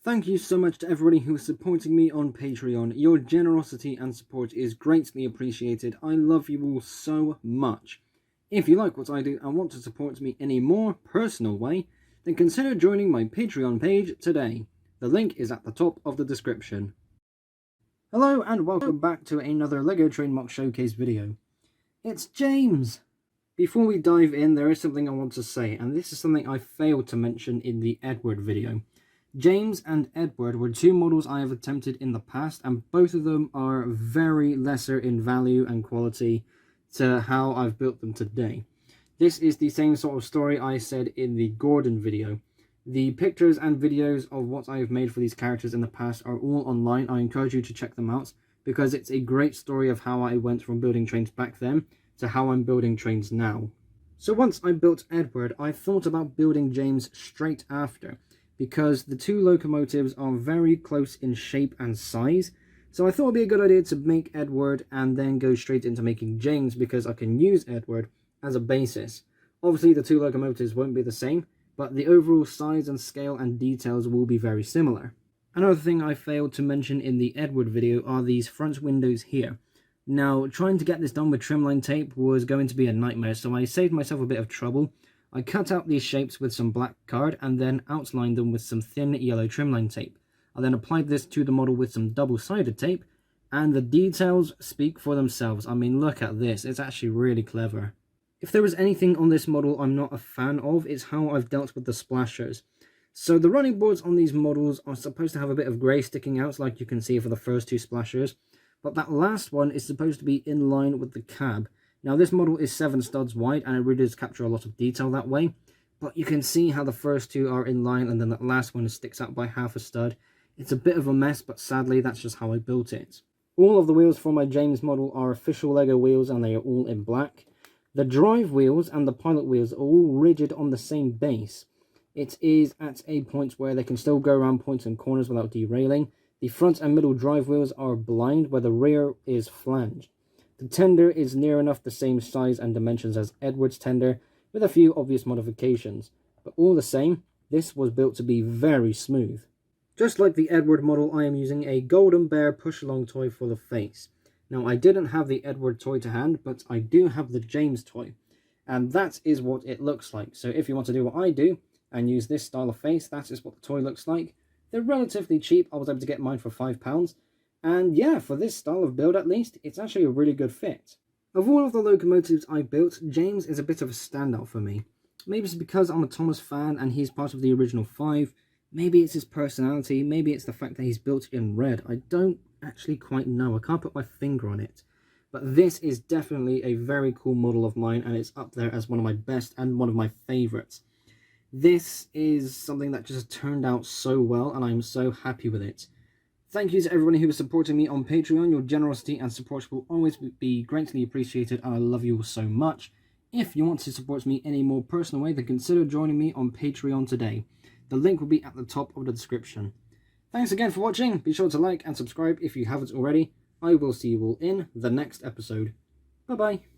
Thank you so much to everybody who is supporting me on Patreon. Your generosity and support is greatly appreciated. I love you all so much. If you like what I do and want to support me in a more personal way, then consider joining my Patreon page today. The link is at the top of the description. Hello and welcome back to another LEGO Train MOC Showcase video. It's James! Before we dive in, there is something I want to say, and this is something I failed to mention in the Edward video. James and Edward were two models I have attempted in the past, and both of them are very lesser in value and quality to how I've built them today. This is the same sort of story I said in the Gordon video. The pictures and videos of what I have made for these characters in the past are all online. I encourage you to check them out because it's a great story of how I went from building trains back then to how I'm building trains now. So once I built Edward, I thought about building James straight after, because the two locomotives are very close in shape and size, so I thought it'd be a good idea to make Edward and then go straight into making James, because I can use Edward as a basis. Obviously the two locomotives won't be the same, but the overall size and scale and details will be very similar. Another thing I failed to mention in the Edward video are these front windows here. Now, trying to get this done with trimline tape was going to be a nightmare, so I saved myself a bit of trouble. I cut out these shapes with some black card and then outlined them with some thin yellow trimline tape. I then applied this to the model with some double-sided tape, and the details speak for themselves. I mean, look at this, it's actually really clever. If there was anything on this model I'm not a fan of, it's how I've dealt with the splashers. So the running boards on these models are supposed to have a bit of grey sticking out, like you can see for the first two splashers, but that last one is supposed to be in line with the cab. Now this model is 7 studs wide and it really does capture a lot of detail that way, but you can see how the first two are in line and then that last one sticks out by half a stud. It's a bit of a mess, but sadly that's just how I built it. All of the wheels for my James model are official LEGO wheels and they are all in black. The drive wheels and the pilot wheels are all rigid on the same base. It is at a point where they can still go around points and corners without derailing. The front and middle drive wheels are blind, where the rear is flanged. The tender is near enough the same size and dimensions as Edward's tender, with a few obvious modifications. But all the same, this was built to be very smooth. Just like the Edward model, I am using a Golden Bear push-along toy for the face. Now, I didn't have the Edward toy to hand, but I do have the James toy. And that is what it looks like. So if you want to do what I do, and use this style of face, that is what the toy looks like. They're relatively cheap. I was able to get mine for £5. And yeah, for this style of build at least, it's actually a really good fit. Of all of the locomotives I built, James is a bit of a standout for me. Maybe it's because I'm a Thomas fan and he's part of the original 5. Maybe it's his personality. Maybe it's the fact that he's built in red. I don't actually quite know. I can't put my finger on it. But this is definitely a very cool model of mine, and it's up there as one of my best and one of my favourites. This is something that just turned out so well, and I'm so happy with it. Thank you to everybody who is supporting me on Patreon. Your generosity and support will always be greatly appreciated, and I love you all so much. If you want to support me in a more personal way, then consider joining me on Patreon today. The link will be at the top of the description. Thanks again for watching. Be sure to like and subscribe if you haven't already. I will see you all in the next episode. Bye-bye.